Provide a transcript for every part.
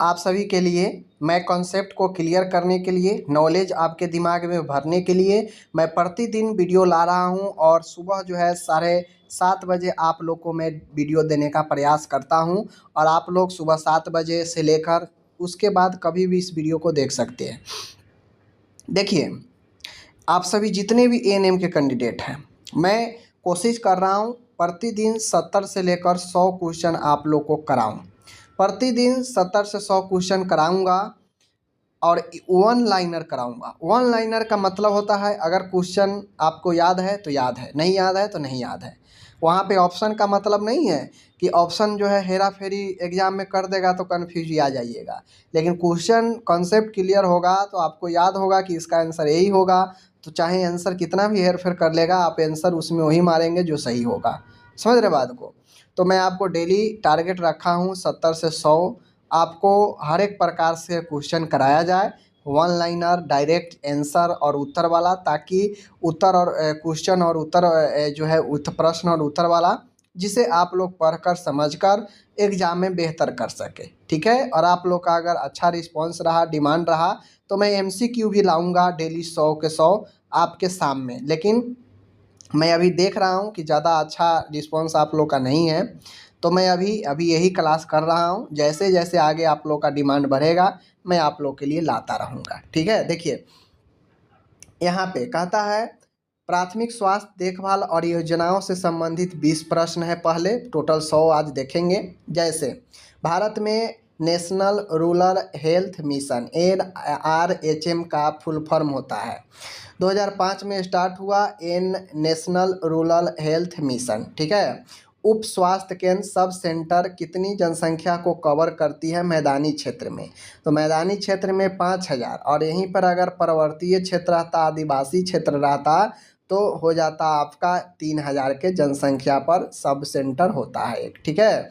आप सभी के लिए, मैं कॉन्सेप्ट को क्लियर करने के लिए, नॉलेज आपके दिमाग में भरने के लिए मैं प्रतिदिन वीडियो ला रहा हूं और सुबह जो है 7:30 बजे आप लोग को मैं वीडियो देने का प्रयास करता हूं और आप लोग सुबह 7 बजे से लेकर उसके बाद कभी भी इस वीडियो को देख सकते हैं। देखिए, आप सभी जितने भी एएनएम के कैंडिडेट हैं, मैं कोशिश कर रहा हूं प्रतिदिन 70 से लेकर 100 क्वेश्चन आप लोग को कराऊं। प्रतिदिन 70 से 100 क्वेश्चन कराऊंगा और वन लाइनर कराऊंगा। वन लाइनर का मतलब होता है अगर क्वेश्चन आपको याद है तो याद है, नहीं याद है तो नहीं याद है। वहाँ पे ऑप्शन का मतलब नहीं है कि ऑप्शन जो है हेरा फेरी एग्जाम में कर देगा तो कन्फ्यूज आ जाइएगा, लेकिन क्वेश्चन कॉन्सेप्ट क्लियर होगा तो आपको याद होगा कि इसका आंसर यही होगा। तो चाहे आंसर कितना भी हेर फेर कर लेगा, आप आंसर उसमें वही मारेंगे जो सही होगा। समझ रहे बात को? तो मैं आपको डेली टारगेट रखा हूँ 70 से 100। आपको हर एक प्रकार से क्वेश्चन कराया जाए, वन लाइनर, डायरेक्ट आंसर और उत्तर वाला, ताकि उत्तर और क्वेश्चन और उत्तर जो है प्रश्न और उत्तर वाला, जिसे आप लोग पढ़कर समझकर एग्जाम में बेहतर कर सके। ठीक है? और आप लोग का अगर अच्छा रिस्पॉन्स रहा, डिमांड रहा, तो मैं एमसीक्यू भी लाऊंगा डेली 100 के 100 आपके सामने। लेकिन मैं अभी देख रहा हूँ कि ज़्यादा अच्छा रिस्पॉन्स आप लोग का नहीं है, तो मैं अभी अभी यही क्लास कर रहा हूँ। जैसे जैसे आगे आप लोग का डिमांड बढ़ेगा मैं आप लोग के लिए लाता रहूँगा। ठीक है? देखिए, यहाँ पे कहता है प्राथमिक स्वास्थ्य देखभाल और योजनाओं से संबंधित 20 प्रश्न है। पहले टोटल 100 आज देखेंगे। जैसे भारत में national rural health mission NRHM का फुल फॉर्म होता है। 2005 में स्टार्ट हुआ नेशनल रूरल हेल्थ मिशन। ठीक है? उप स्वास्थ्य केंद्र सब सेंटर कितनी जनसंख्या को कवर करती है मैदानी क्षेत्र में? तो मैदानी क्षेत्र में 5000, और यहीं पर अगर पर्वतीय क्षेत्र रहता, आदिवासी क्षेत्र रहता, तो हो जाता आपका 3000 के जनसंख्या पर सब सेंटर होता है एक। ठीक है?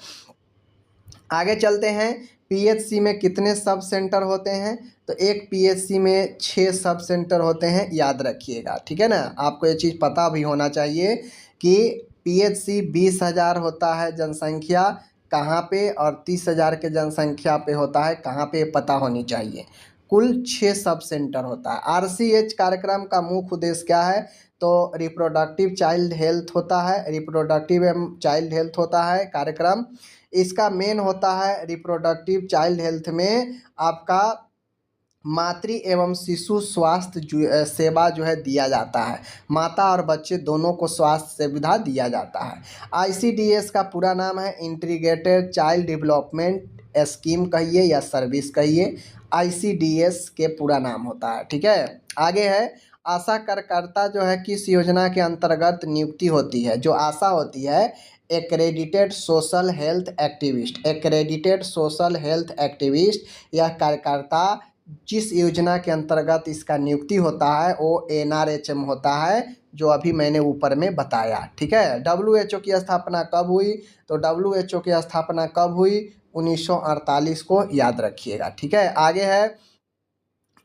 आगे चलते हैं। पीएचसी में कितने सब सेंटर होते हैं? तो एक पीएचसी में 6 सब सेंटर होते हैं, याद रखिएगा। ठीक है ना? आपको ये चीज़ पता भी होना चाहिए कि पीएचसी 20,000 होता है जनसंख्या कहाँ पे, और 30,000 के जनसंख्या पे होता है कहाँ पे, पता होनी चाहिए। कुल 6 सब सेंटर होता है। आरसीएच कार्यक्रम का मुख्य उद्देश्य क्या है? तो रिप्रोडक्टिव चाइल्ड हेल्थ होता है, रिप्रोडक्टिव एवं चाइल्ड हेल्थ होता है कार्यक्रम। इसका मेन होता है रिप्रोडक्टिव चाइल्ड हेल्थ में आपका मातृ एवं शिशु स्वास्थ्य सेवा जो है दिया जाता है। माता और बच्चे दोनों को स्वास्थ्य सुविधा दिया जाता है। आईसीडीएस का पूरा नाम है इंटीग्रेटेड चाइल्ड डेवलपमेंट स्कीम कहिए या सर्विस कहिए, आईसीडीएस के पूरा नाम होता है। ठीक है? आगे है आशा कार्यकर्ता जो है किस योजना के अंतर्गत नियुक्ति होती है? जो आशा होती है accredited social health activist. Accredited social health activist यह कार्यकर्ता जिस योजना के अंतर्गत इसका नियुक्ति होता है वो NRHM होता है, जो अभी मैंने ऊपर में बताया। ठीक है? WHO की स्थापना कब हुई? तो WHO की स्थापना कब हुई? 1948 को, याद रखिएगा। ठीक है? आगे है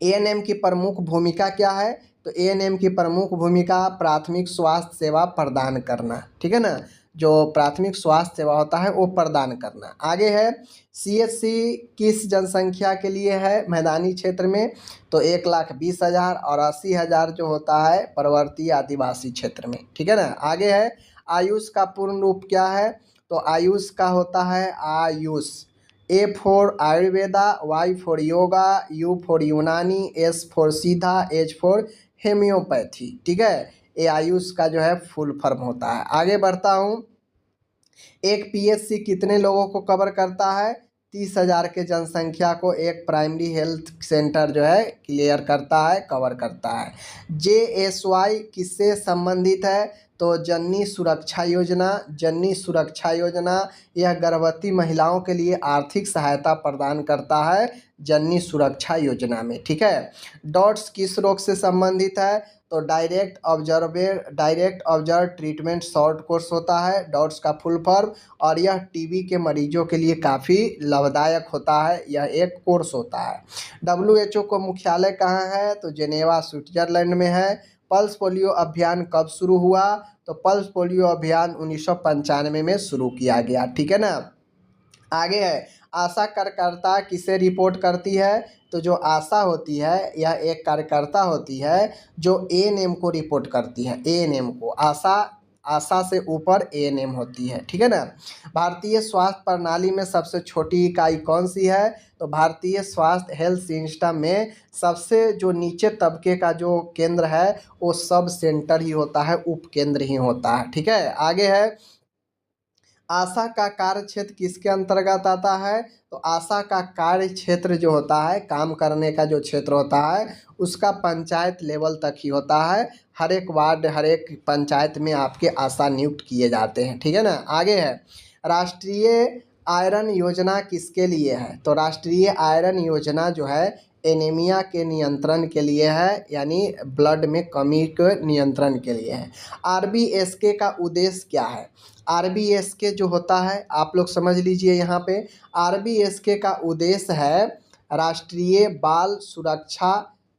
एएनएम की प्रमुख भूमिका क्या है? तो एएनएम की प्रमुख भूमिका प्राथमिक स्वास्थ्य सेवा प्रदान करना। ठीक है ना? जो प्राथमिक स्वास्थ्य सेवा होता है वो प्रदान करना। आगे है सीएचसी किस जनसंख्या के लिए है मैदानी क्षेत्र में? तो 1,20,000 और 80,000 जो होता है पर्वतीय आदिवासी क्षेत्र में। ठीक है ना? आगे है आयुष का पूर्ण रूप क्या है? तो आयुष का होता है Ayush. A for Ayurveda, Y for yoga, U for यूनानी, S फॉर सीधा, H फॉर हेम्योपैथी। ठीक है? ये आयुष का जो है फुल फॉर्म होता है। आगे बढ़ता हूँ। एक पीएचसी कितने लोगों को कवर करता है? 30,000 के जनसंख्या को एक प्राइमरी हेल्थ सेंटर जो है क्लियर करता है, कवर करता है। JSY किससे संबंधित है? तो जननी सुरक्षा योजना। जननी सुरक्षा योजना यह गर्भवती महिलाओं के लिए आर्थिक सहायता प्रदान करता है जननी सुरक्षा योजना में। ठीक है? डॉट्स किस रोग से संबंधित है? तो direct observe treatment short course होता है, डॉट्स का फुल फॉर्म, और यह टीबी के मरीजों के लिए काफ़ी लाभदायक होता है। यह एक कोर्स होता है। WHO को मुख्यालय कहाँ है? तो जेनेवा स्विट्जरलैंड में है। पल्स पोलियो अभियान कब शुरू हुआ? तो पल्स पोलियो अभियान 1995 में शुरू किया गया। ठीक है ना? आगे है आशा कार्यकर्ता किसे रिपोर्ट करती है? तो जो आशा होती है यह एक कार्यकर्ता होती है जो एएनएम को रिपोर्ट करती है। एएनएम को, आशा, आशा से ऊपर एएनएम होती है, ठीक है ना। भारतीय स्वास्थ्य प्रणाली में सबसे छोटी इकाई कौन सी है? तो भारतीय स्वास्थ्य हेल्थ सिस्टम में सबसे जो नीचे तबके का जो केंद्र है वो सब सेंटर ही होता है, उपकेंद्र ही होता है, ठीक है। आगे है, आशा का कार्य क्षेत्र किसके अंतर्गत आता है? तो आशा का कार्य क्षेत्र जो होता है, काम करने का जो क्षेत्र होता है उसका पंचायत लेवल तक ही होता है। हर एक वार्ड, हर एक पंचायत में आपके आशा नियुक्त किए जाते हैं, ठीक है ना। आगे है, राष्ट्रीय आयरन योजना किसके लिए है? तो राष्ट्रीय आयरन योजना जो है एनीमिया के नियंत्रण के लिए है, यानी ब्लड में कमी के नियंत्रण के लिए है। आरबीएसके का उद्देश्य क्या है? आरबीएसके जो होता है, आप लोग समझ लीजिए यहाँ पे, आरबीएसके का उद्देश्य है राष्ट्रीय बाल सुरक्षा,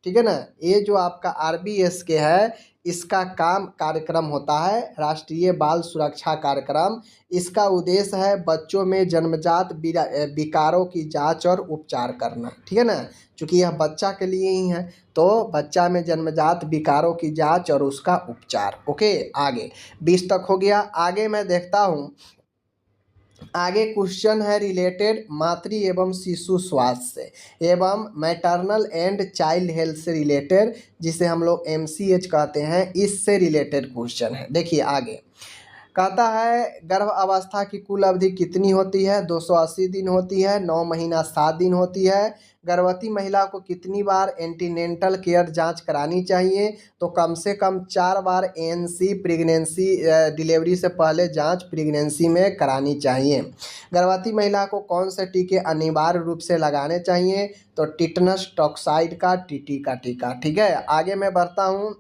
ठीक है ना। ये जो आपका आरबीएसके है इसका काम कार्यक्रम होता है राष्ट्रीय बाल सुरक्षा कार्यक्रम। इसका उद्देश्य है बच्चों में जन्मजात विकारों की जांच और उपचार करना, ठीक है ना। चूँकि यह बच्चा के लिए ही है तो बच्चा में जन्मजात विकारों की जांच और उसका उपचार। ओके, आगे 20 तक हो गया। आगे मैं देखता हूँ, आगे क्वेश्चन है रिलेटेड मातृ एवं शिशु स्वास्थ्य से एवं मैटरनल एंड चाइल्ड हेल्थ से रिलेटेड, जिसे हम लोग एमसीएच कहते हैं, इससे रिलेटेड क्वेश्चन है। देखिए आगे कहता है, गर्भ अवस्था की कुल अवधि कितनी होती है? 280 दिन होती है। 9 महीना 7 दिन होती है। गर्भवती महिला को कितनी बार एंटीनेंटल केयर जांच करानी चाहिए? तो कम से कम 4 बार एएनसी प्रेगनेंसी डिलीवरी से पहले जांच प्रेगनेंसी में करानी चाहिए। गर्भवती महिला को कौन से टीके अनिवार्य रूप से लगाने चाहिए? तो टिटनस टॉक्साइड का, टीटी का टीका, ठीक है। आगे मैं बढ़ता हूँ,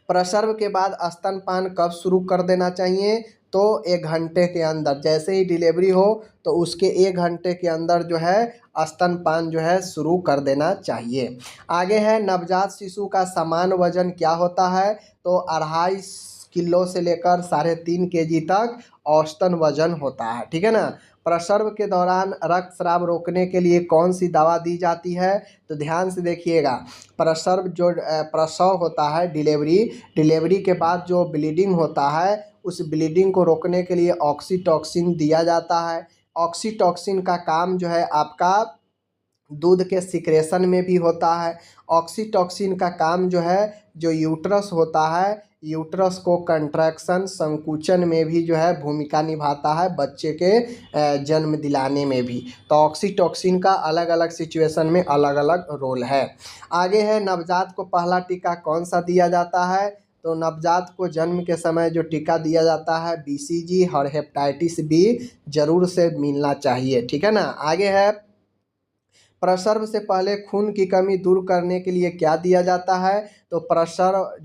प्रसव के बाद स्तनपान कब शुरू कर देना चाहिए? तो 1 घंटे के अंदर, जैसे ही डिलीवरी हो तो उसके 1 घंटे के अंदर जो है स्तनपान जो है शुरू कर देना चाहिए। आगे है, नवजात शिशु का सामान्य वजन क्या होता है? तो 2.5 किलो से लेकर 3.5 केजी तक औसतन वजन होता है, ठीक है ना। प्रसव के दौरान रक्तस्राव रोकने के लिए कौन सी दवा दी जाती है? तो ध्यान से देखिएगा, प्रसव होता है, डिलीवरी के बाद जो ब्लीडिंग होता है उस ब्लीडिंग को रोकने के लिए ऑक्सीटॉक्सिन दिया जाता है। ऑक्सीटॉक्सिन का काम जो है आपका दूध के सिक्रेशन में भी होता है। ऑक्सीटॉक्सिन का काम जो है जो यूट्रस होता है, यूट्रस को कंट्रैक्शन, संकुचन में भी जो है भूमिका निभाता है, बच्चे के जन्म दिलाने में भी। तो ऑक्सीटॉक्सिन का अलग अलग सिचुएशन में अलग अलग रोल है। आगे है, नवजात को पहला टीका कौन सा दिया जाता है? तो नवजात को जन्म के समय जो टीका दिया जाता है बीसीजी और हेपेटाइटिस बी जरूर से मिलना चाहिए, ठीक है ना। आगे है, प्रसव से पहले खून की कमी दूर करने के लिए क्या दिया जाता है? तो प्रसव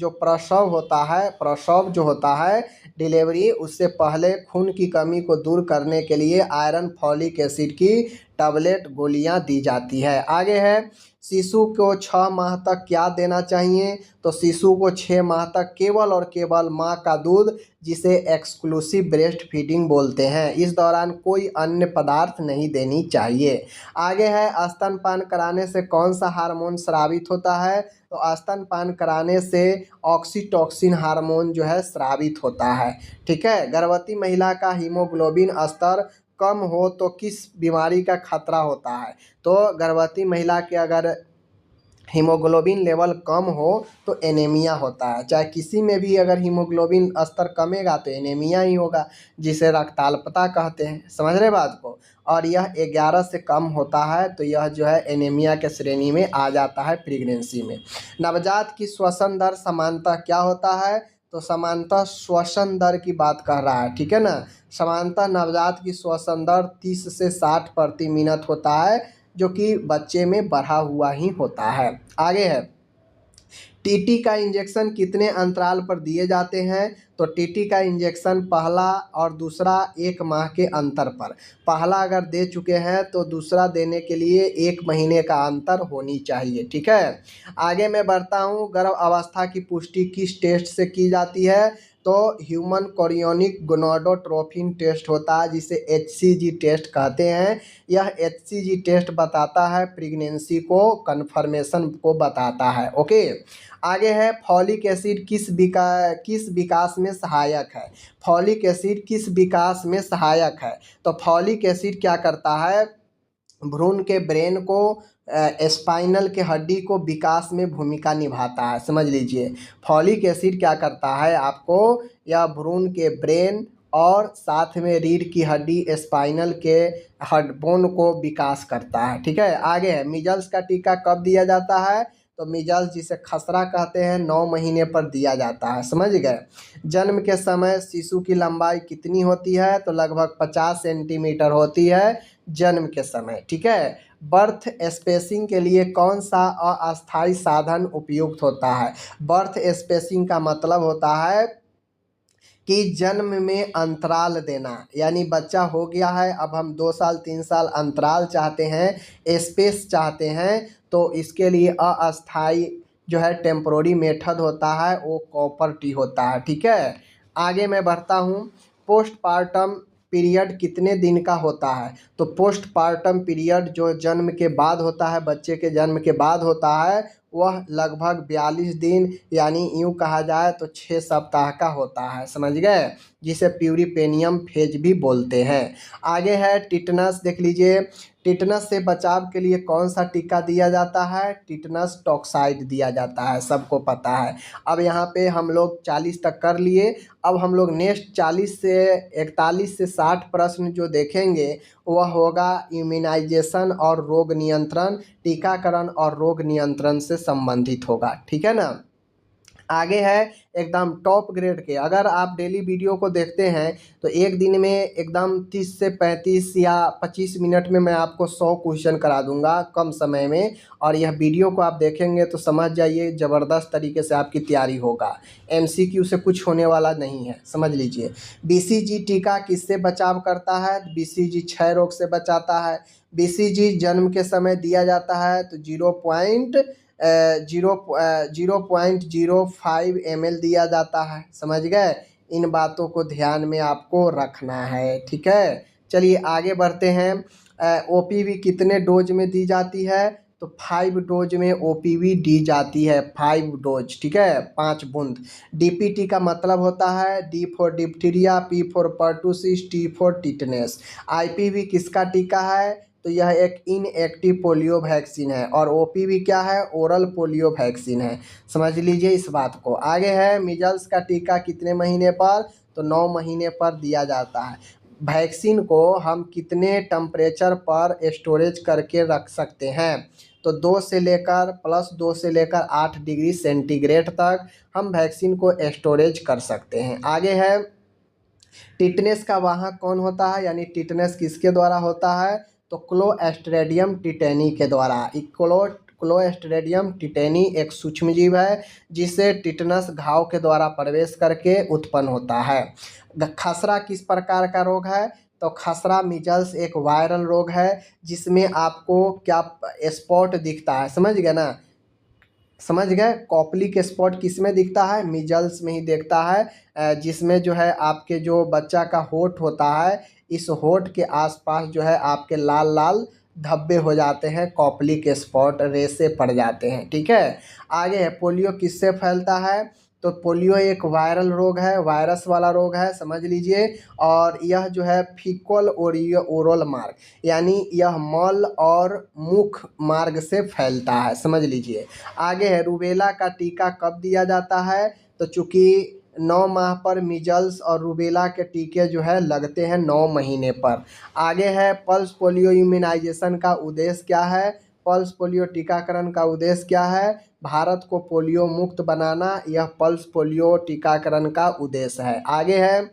जो होता है डिलीवरी, उससे पहले खून की कमी को दूर करने के लिए आयरन फॉलिक एसिड की टैबलेट, गोलियां दी जाती है। आगे है, शिशु को 6 माह तक क्या देना चाहिए? तो शिशु को 6 माह तक केवल और केवल माँ का दूध, जिसे एक्सक्लूसिव ब्रेस्ट फीडिंग बोलते हैं, इस दौरान कोई अन्य पदार्थ नहीं देनी चाहिए। आगे है, स्तनपान कराने से कौन सा हार्मोन स्रावित होता है? तो स्तनपान कराने से ऑक्सीटॉक्सिन हार्मोन जो है स्रावित होता है, ठीक है। गर्भवती महिला का हीमोग्लोबिन स्तर कम हो तो किस बीमारी का खतरा होता है? तो गर्भवती महिला के अगर हीमोग्लोबिन लेवल कम हो तो एनीमिया होता है। चाहे किसी में भी अगर हीमोग्लोबिन स्तर कमेगा तो एनीमिया ही होगा, जिसे रक्ताल्पता कहते हैं। समझ रहे बात को? और यह 11 से कम होता है तो यह जो है एनीमिया के श्रेणी में आ जाता है प्रेगनेंसी में। नवजात की श्वसन दर सामान्यतः क्या होता है? तो सामान्यतः श्वसन दर की बात कर रहा है, ठीक है ना। सामान्यतः नवजात की श्वसन दर 30 से 60 प्रति मिनट होता है, जो कि बच्चे में बढ़ा हुआ ही होता है। आगे है, टीटी का इंजेक्शन कितने अंतराल पर दिए जाते हैं? तो टीटी का इंजेक्शन पहला और दूसरा 1 माह के अंतर पर। पहला अगर दे चुके हैं तो दूसरा देने के लिए 1 महीने का अंतर होनी चाहिए, ठीक है। आगे मैं बढ़ता हूँ, गर्भ अवस्था की पुष्टि किस टेस्ट से की जाती है? तो ह्यूमन कोरियोनिक गोनाडोट्रोपिन टेस्ट होता है, जिसे HCG टेस्ट कहते हैं। यह HCG टेस्ट बताता है प्रेगनेंसी को, कन्फर्मेशन को बताता है। ओके, आगे है फॉलिक एसिड किस विकास में सहायक है। फॉलिक एसिड किस विकास में सहायक है? तो फॉलिक एसिड क्या करता है, भ्रूण के ब्रेन को, स्पाइनल के हड्डी को विकास में भूमिका निभाता है। समझ लीजिए, फॉलिक एसिड क्या करता है आपको, या भ्रूण के ब्रेन और साथ में रीढ़ की हड्डी, स्पाइनल के बोन को विकास करता है। ठीक है, आगे है मीजल्स का टीका कब दिया जाता है? तो मीजल्स जिसे खसरा कहते हैं 9 महीने पर दिया जाता है। समझ गए। जन्म के समय शिशु की लंबाई कितनी होती है? तो लगभग 50 सेंटीमीटर होती है जन्म के समय। ठीक है, बर्थ स्पेसिंग के लिए कौन सा अस्थायी साधन उपयुक्त होता है? बर्थ स्पेसिंग का मतलब होता है कि जन्म में अंतराल देना, यानी बच्चा हो गया है, अब हम 2 साल 3 साल अंतराल चाहते हैं, स्पेस चाहते हैं, तो इसके लिए अस्थायी जो है टेम्पोररी मेथड होता है, वो कॉपर टी होता है। ठीक है, आगे मैं बढ़ता हूँ। पोस्टपार्टम पीरियड कितने दिन का होता है? तो पोस्टपार्टम पीरियड जो जन्म के बाद होता है, बच्चे के जन्म के बाद होता है, वह लगभग 42 दिन, यानी यूँ कहा जाए तो 6 सप्ताह का होता है। समझ गए, जिसे प्यूरिपेनियम फेज भी बोलते हैं। आगे है टिटनस, देख लीजिए, टिटनस से बचाव के लिए कौन सा टीका दिया जाता है? टिटनस टॉक्साइड दिया जाता है, सबको पता है। अब यहाँ पे हम लोग 40 तक कर लिए। अब हम लोग नेक्स्ट 40 से 41 से 60 प्रश्न जो देखेंगे वह होगा इम्यूनाइजेशन और रोग नियंत्रण, टीकाकरण और रोग नियंत्रण से संबंधित होगा। ठीक है ना। आगे है एकदम टॉप ग्रेड के, अगर आप डेली वीडियो को देखते हैं तो एक दिन में एकदम 30 से 35 या 25 मिनट में मैं आपको 100 क्वेश्चन करा दूंगा कम समय में। और यह वीडियो को आप देखेंगे तो समझ जाइए ज़बरदस्त तरीके से आपकी तैयारी होगा, MCQ से कुछ होने वाला नहीं है। समझ लीजिए, BCG टीका किससे बचाव करता है? BCG क्षय रोग से बचाता है। BCG जन्म के समय दिया जाता है तो 0.05 ml दिया जाता है। समझ गए, इन बातों को ध्यान में आपको रखना है। ठीक है, चलिए आगे बढ़ते हैं। OPV कितने डोज में दी जाती है? तो 5 डोज में OPV दी जाती है, 5 डोज। ठीक है, 5 बूंद। DPT का मतलब होता है D for diphtheria, P for pertussis, T for tetanus. IPV किसका टीका है? तो यह एक इनएक्टिव पोलियो वैक्सीन है। और OPV क्या है? ओरल पोलियो वैक्सीन है। समझ लीजिए इस बात को। आगे है मीजल्स का टीका कितने महीने पर? तो 9 महीने पर दिया जाता है। वैक्सीन को हम कितने टेम्परेचर पर स्टोरेज करके रख सकते हैं? तो 2 से लेकर +2 से लेकर 8 डिग्री सेंटीग्रेड तक हम वैक्सीन को स्टोरेज कर सकते हैं। आगे है टिटनेस का वाहक कौन होता है, यानी टिटनेस किसके द्वारा होता है? तो क्लोस्ट्रेडियम टिटेनी के द्वारा। क्लोस्ट्रेडियम टिटेनी एक सूक्ष्मजीव है जिसे टिटनस घाव के द्वारा प्रवेश करके उत्पन्न होता है। खसरा किस प्रकार का रोग है? तो खसरा मीजल्स एक वायरल रोग है जिसमें आपको क्या स्पॉट दिखता है। समझ गए ना, समझ गए। कॉपलिक स्पॉट किस में दिखता है? मीजल्स में ही दिखता है, जिसमें जो है आपके जो बच्चा का होठ होता है, इस होठ के आसपास जो है आपके लाल लाल धब्बे हो जाते हैं, कॉपलिक स्पॉट, रेसे पड़ जाते हैं। ठीक है, आगे है पोलियो किससे फैलता है? तो पोलियो एक वायरल रोग है, वायरस वाला रोग है, समझ लीजिए। और यह जो है फीकल ओरल मार्ग, यानी यह मल और मुख मार्ग से फैलता है। समझ लीजिए। आगे है रूबेला का टीका कब दिया जाता है? तो चूँकि 9 माह पर मीजल्स और रूबेला के टीके जो है लगते हैं 9 महीने पर। आगे है पल्स पोलियो इम्यूनाइजेशन का उद्देश्य क्या है? पल्स पोलियो टीकाकरण का उद्देश्य क्या है? भारत को पोलियो मुक्त बनाना, यह पल्स पोलियो टीकाकरण का उद्देश्य है। आगे है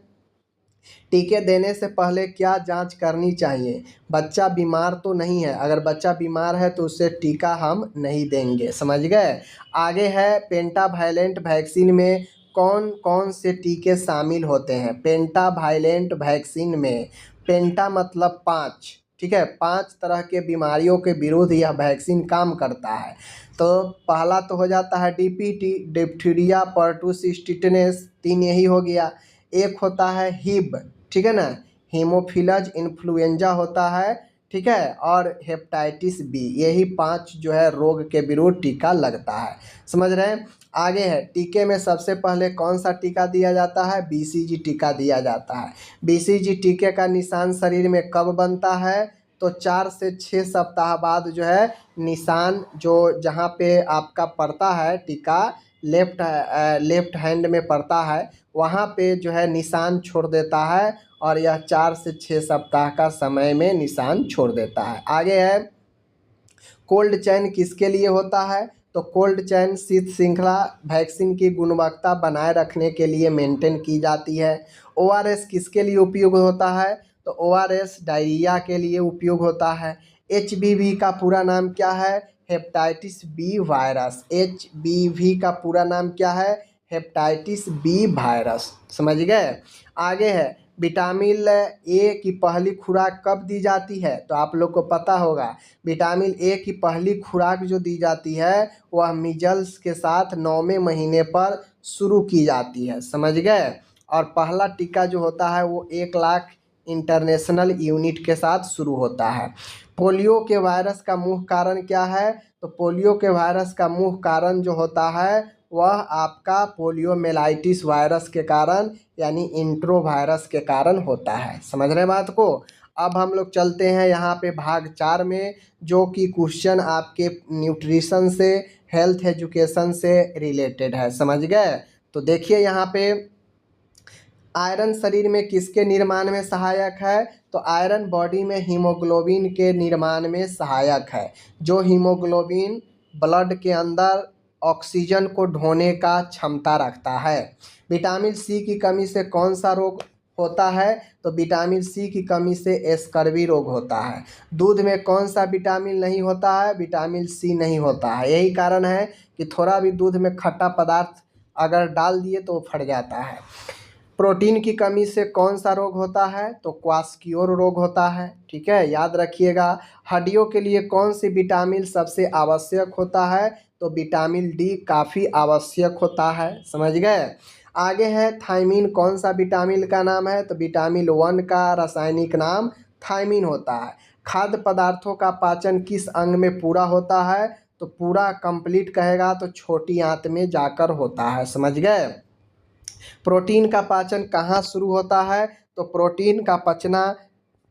टीके देने से पहले क्या जांच करनी चाहिए? बच्चा बीमार तो नहीं है, अगर बच्चा बीमार है तो उससे टीका हम नहीं देंगे। समझ गए। आगे है पेंटावायलेंट वैक्सीन में कौन कौन से टीके शामिल होते हैं? पेंटावायलेंट वैक्सीन में पेंटा मतलब 5, ठीक है, 5 तरह के बीमारियों के विरुद्ध यह वैक्सीन काम करता है। तो पहला तो हो जाता है डीपीटी, डिप्थीरिया पर्टूसिस टिटनेस, 3 यही हो गया। एक होता है हिब, ठीक है ना, हीमोफिलस इन्फ्लुएंजा होता है, ठीक है, और हेपेटाइटिस बी, यही 5 जो है रोग के विरुद्ध टीका लगता है। समझ रहे हैं। आगे है, टीके में सबसे पहले कौन सा टीका दिया जाता है? बीसीजी टीका दिया जाता है। बीसीजी टीके का निशान शरीर में कब बनता है? तो 4 से 6 सप्ताह बाद जो है निशान जो जहाँ पे आपका पड़ता है टीका, लेफ्ट हैंड में पड़ता है, वहाँ पे जो है निशान छोड़ देता है और यह 4 से 6 सप्ताह का समय में निशान छोड़ देता है। आगे है, कोल्ड चैन किसके लिए होता है? तो कोल्ड चैन शीत श्रृंखला वैक्सीन की गुणवत्ता बनाए रखने के लिए मेंटेन की जाती है। ओआरएस किसके लिए उपयोग होता है? तो ओआरएस डायरिया के लिए उपयोग होता है। एचबीवी का पूरा नाम क्या है? Hepatitis B virus. एचबीवी का पूरा नाम क्या है? Hepatitis B virus. समझ गए। आगे है, विटामिन ए की पहली खुराक कब दी जाती है? तो आप लोग को पता होगा, विटामिन ए की पहली खुराक जो दी जाती है वह मीजल्स के साथ 9वें महीने पर शुरू की जाती है। समझ गए। और पहला टीका जो होता है वो 1 लाख इंटरनेशनल यूनिट के साथ शुरू होता है। पोलियो के वायरस का मुख्य कारण क्या है? तो पोलियो के वायरस का मुख्य कारण जो होता है वह आपका पोलियोमेलाइटिस वायरस के कारण यानी इंट्रो वायरस के कारण होता है। समझ रहे बात को। अब हम लोग चलते हैं यहाँ पे भाग 4 में, जो कि क्वेश्चन आपके न्यूट्रिशन से, हेल्थ एजुकेशन से रिलेटेड है। समझ गए। तो देखिए यहाँ पे, आयरन शरीर में किसके निर्माण में सहायक है? तो आयरन बॉडी में हीमोग्लोबिन के निर्माण में सहायक है। जो हीमोग्लोबिन ब्लड के अंदर ऑक्सीजन को ढोने का क्षमता रखता है। विटामिन सी की कमी से कौन सा रोग होता है? तो विटामिन सी की कमी से स्कर्वी रोग होता है। दूध में कौन सा विटामिन नहीं होता है? विटामिन सी नहीं होता है। यही कारण है कि थोड़ा भी दूध में खट्टा पदार्थ अगर डाल दिए तो वो फट जाता है। प्रोटीन की कमी से कौन सा रोग होता है? तो क्वास्कियोर रोग होता है। ठीक है, याद रखिएगा। हड्डियों के लिए कौन सी विटामिन सबसे आवश्यक होता है? तो विटामिन डी काफ़ी आवश्यक होता है। समझ गए। आगे है, थायमीन कौन सा विटामिन का नाम है? तो विटामिन 1 का रासायनिक नाम थायमीन होता है। खाद्य पदार्थों का पाचन किस अंग में पूरा होता है? तो पूरा कंप्लीट कहेगा तो छोटी आंत में जाकर होता है। समझ गए। प्रोटीन का पाचन कहाँ शुरू होता है? तो प्रोटीन का पचना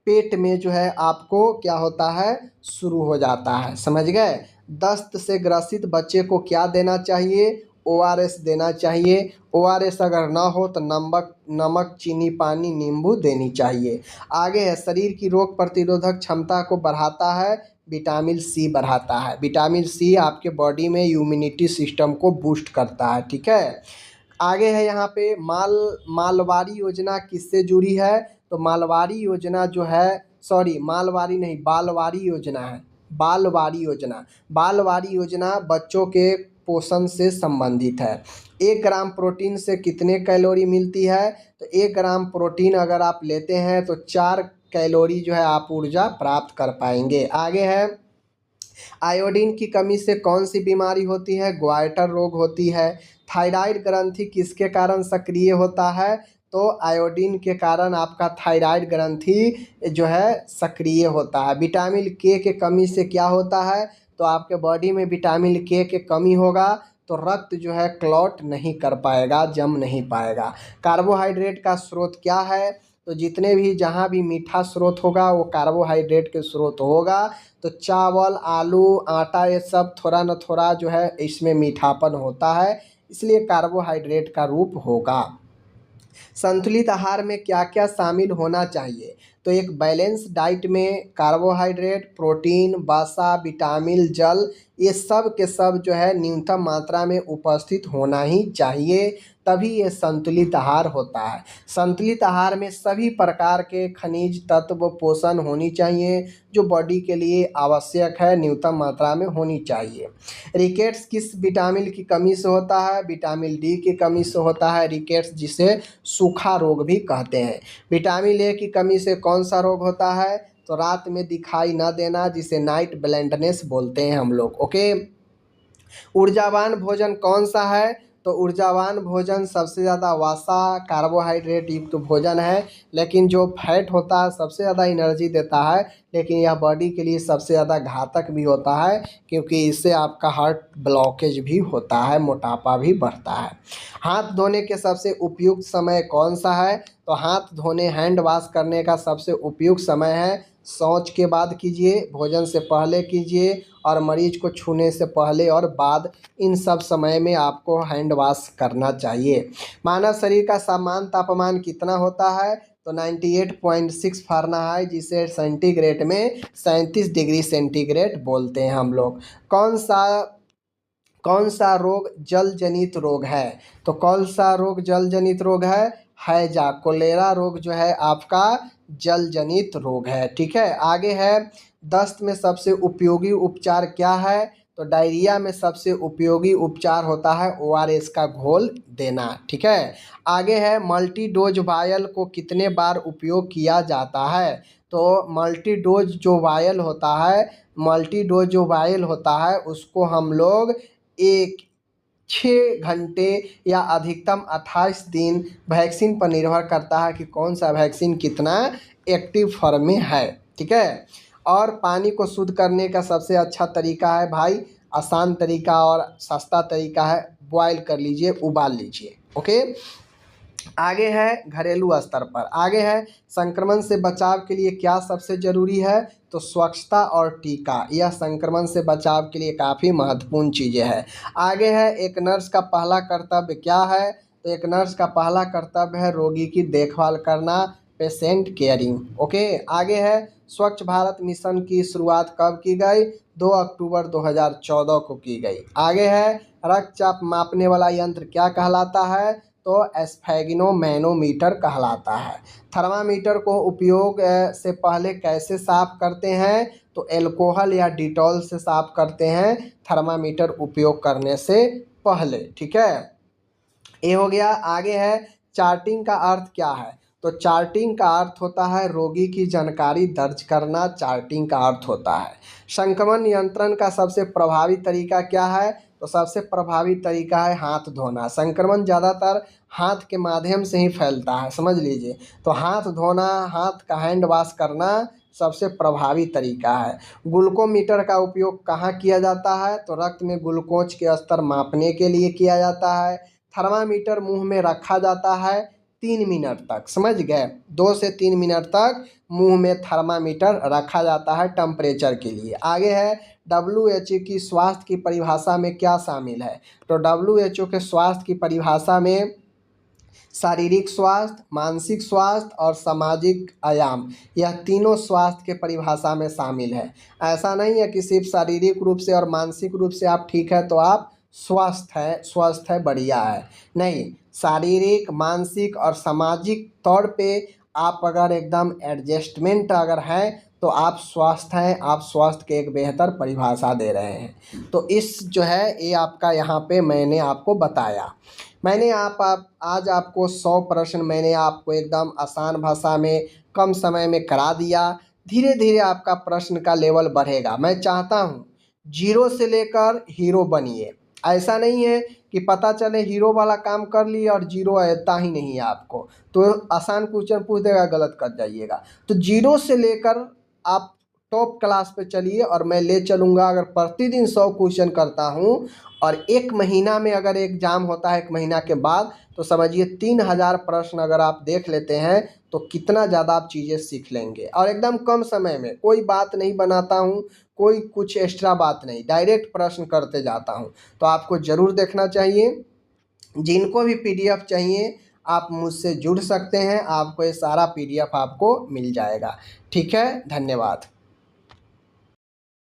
पेट में जो है आपको क्या होता है? शुरू हो जाता है। समझ गए। दस्त से ग्रसित बच्चे को क्या देना चाहिए? ओआरएस देना चाहिए। ओआरएस अगर ना हो तो नमक, चीनी, पानी, नींबू देनी चाहिए। आगे है, शरीर की रोग प्रतिरोधक क्षमता को बढ़ाता है विटामिन सी बढ़ाता है। विटामिन सी आपके बॉडी में इम्यूनिटी सिस्टम को बूस्ट करता है। ठीक है। आगे है यहाँ पे, मालवाड़ी योजना किससे जुड़ी है? तो मालवाड़ी योजना जो है, सॉरी मालवाड़ी नहीं, बालवाड़ी योजना है। बालवाड़ी योजना बच्चों के पोषण से संबंधित है। 1 ग्राम प्रोटीन से कितने कैलोरी मिलती है? तो 1 ग्राम प्रोटीन अगर आप लेते हैं तो 4 कैलोरी जो है आप ऊर्जा प्राप्त कर पाएंगे। आगे है, आयोडीन की कमी से कौन सी बीमारी होती है? ग्वाइटर रोग होती है। थायराइड ग्रंथि किसके कारण सक्रिय होता है? तो आयोडीन के कारण आपका थायराइड ग्रंथि जो है सक्रिय होता है। विटामिन के कमी से क्या होता है? तो आपके बॉडी में विटामिन के कमी होगा तो रक्त जो है क्लॉट नहीं कर पाएगा, जम नहीं पाएगा। कार्बोहाइड्रेट का स्रोत क्या है? तो जितने भी जहाँ भी मीठा स्रोत होगा वो कार्बोहाइड्रेट के स्रोत होगा। तो चावल, आलू, आटा, ये सब थोड़ा न थोड़ा जो है इसमें मीठापन होता है, इसलिए कार्बोहाइड्रेट का रूप होगा। संतुलित आहार में क्या क्या शामिल होना चाहिए? तो एक बैलेंस डाइट में कार्बोहाइड्रेट, प्रोटीन, वसा, विटामिन, जल, ये सब के सब जो है न्यूनतम मात्रा में उपस्थित होना ही चाहिए, तभी ये संतुलित आहार होता है। संतुलित आहार में सभी प्रकार के खनिज तत्व, पोषण होनी चाहिए जो बॉडी के लिए आवश्यक है, न्यूनतम मात्रा में होनी चाहिए। रिकेट्स किस विटामिन की कमी से होता है? विटामिन डी की कमी से होता है रिकेट्स, जिसे सूखा रोग भी कहते हैं। विटामिन ए की कमी से कौन सा रोग होता है? तो रात में दिखाई न देना, जिसे नाइट ब्लाइंडनेस बोलते हैं हम लोग। ओके। ऊर्जावान भोजन कौन सा है? तो ऊर्जावान भोजन सबसे ज़्यादा वसा कार्बोहाइड्रेट युक्त भोजन है, लेकिन जो फैट होता है सबसे ज़्यादा एनर्जी देता है, लेकिन यह बॉडी के लिए सबसे ज़्यादा घातक भी होता है, क्योंकि इससे आपका हार्ट ब्लॉकेज भी होता है, मोटापा भी बढ़ता है। हाथ धोने के सबसे उपयुक्त समय कौन सा है? तो हाथ धोने, हैंड वॉश करने का सबसे उपयुक्त समय है शौच के बाद कीजिए, भोजन से पहले कीजिए, और मरीज को छूने से पहले और बाद, इन सब समय में आपको हैंड वॉश करना चाहिए। मानव शरीर का सामान्य तापमान कितना होता है? तो 98.6 फ़ारेनहाइट, जिसे सेंटीग्रेड में 37 डिग्री सेंटीग्रेड बोलते हैं हम लोग। कौन सा रोग जल जनित रोग है? तो कौन सा रोग जल जनित रोग है? हैजा, कोलेरा रोग जो है आपका जल जनित रोग है। ठीक है। आगे है, दस्त में सबसे उपयोगी उपचार क्या है? तो डायरिया में सबसे उपयोगी उपचार होता है ORS का घोल देना। ठीक है। आगे है, मल्टी डोज वायल को कितने बार उपयोग किया जाता है? तो मल्टी डोज जो वायल होता है उसको हम लोग 6 घंटे या अधिकतम 28 दिन, वैक्सीन पर निर्भर करता है कि कौन सा वैक्सीन कितना एक्टिव फॉर्म में है। ठीक है। और पानी को शुद्ध करने का सबसे अच्छा तरीका है भाई, आसान तरीका और सस्ता तरीका है, बॉयल कर लीजिए, उबाल लीजिए। ओके। आगे है, घरेलू स्तर पर आगे है, संक्रमण से बचाव के लिए क्या सबसे ज़रूरी है? तो स्वच्छता और टीका, यह संक्रमण से बचाव के लिए काफ़ी महत्वपूर्ण चीज़ें हैं। आगे है, एक नर्स का पहला कर्तव्य क्या है? तो एक नर्स का पहला कर्तव्य है रोगी की देखभाल करना, पेशेंट केयरिंग। ओके। आगे है, स्वच्छ भारत मिशन की शुरुआत कब की गई? 2 अक्टूबर 2014 को की गई। आगे है, रक्तचाप मापने वाला यंत्र क्या कहलाता है? तो एस्फेगिनोमैनोमीटर कहलाता है। थर्मामीटर को उपयोग से पहले कैसे साफ करते हैं? तो एल्कोहल या डिटॉल से साफ करते हैं थर्मामीटर उपयोग करने से पहले। ठीक है। ये हो गया। आगे है, चार्टिंग का अर्थ क्या है? तो चार्टिंग का अर्थ होता है रोगी की जानकारी दर्ज करना, चार्टिंग का अर्थ होता है। संक्रमण नियंत्रण का सबसे प्रभावी तरीका क्या है? तो सबसे प्रभावी तरीका है हाथ धोना। संक्रमण ज़्यादातर हाथ के माध्यम से ही फैलता है, समझ लीजिए। तो हाथ धोना, हाथ का हैंड वॉश करना सबसे प्रभावी तरीका है। ग्लूकोमीटर का उपयोग कहाँ किया जाता है? तो रक्त में ग्लूकोज के स्तर मापने के लिए किया जाता है। थर्मामीटर मुंह में रखा जाता है 3 मिनट तक, समझ गए? 2 से 3 मिनट तक मुंह में थर्मामीटर रखा जाता है टेम्परेचर के लिए। आगे है, WHO की स्वास्थ्य की परिभाषा में क्या शामिल है? तो WHO के स्वास्थ्य की परिभाषा में शारीरिक स्वास्थ्य, मानसिक स्वास्थ्य और सामाजिक आयाम, यह तीनों स्वास्थ्य के परिभाषा में शामिल है। ऐसा नहीं है कि सिर्फ शारीरिक रूप से और मानसिक रूप से आप ठीक है तो आप स्वस्थ है, बढ़िया है। नहीं, शारीरिक, मानसिक और सामाजिक तौर पे आप अगर एकदम एडजस्टमेंट अगर हैं तो आप स्वस्थ हैं, आप स्वास्थ्य के एक बेहतर परिभाषा दे रहे हैं। तो इस जो है ये आपका यहाँ पे मैंने आपको बताया। मैंने आज आपको 100 प्रश्न मैंने आपको एकदम आसान भाषा में कम समय में करा दिया। धीरे धीरे आपका प्रश्न का लेवल बढ़ेगा। मैं चाहता हूँ 0 से लेकर हीरो बनिए। ऐसा नहीं है कि पता चले हीरो वाला काम कर लिए और 0 आता ही नहीं है आपको, तो आसान क्वेश्चन पूछ देगा, गलत कर जाइएगा। तो 0 से लेकर आप टॉप क्लास पे चलिए और मैं ले चलूँगा। अगर प्रतिदिन 100 क्वेश्चन करता हूँ और 1 महीना में अगर एग्ज़ाम होता है 1 महीना के बाद, तो समझिए 3000 प्रश्न अगर आप देख लेते हैं तो कितना ज़्यादा आप चीज़ें सीख लेंगे। और एकदम कम समय में, कोई बात नहीं बनाता हूँ, कोई कुछ एक्स्ट्रा बात नहीं, डायरेक्ट प्रश्न करते जाता हूँ। तो आपको ज़रूर देखना चाहिए। जिनको भी PDF चाहिए आप मुझसे जुड़ सकते हैं, आपको ये सारा PDF आपको मिल जाएगा। ठीक है, धन्यवाद।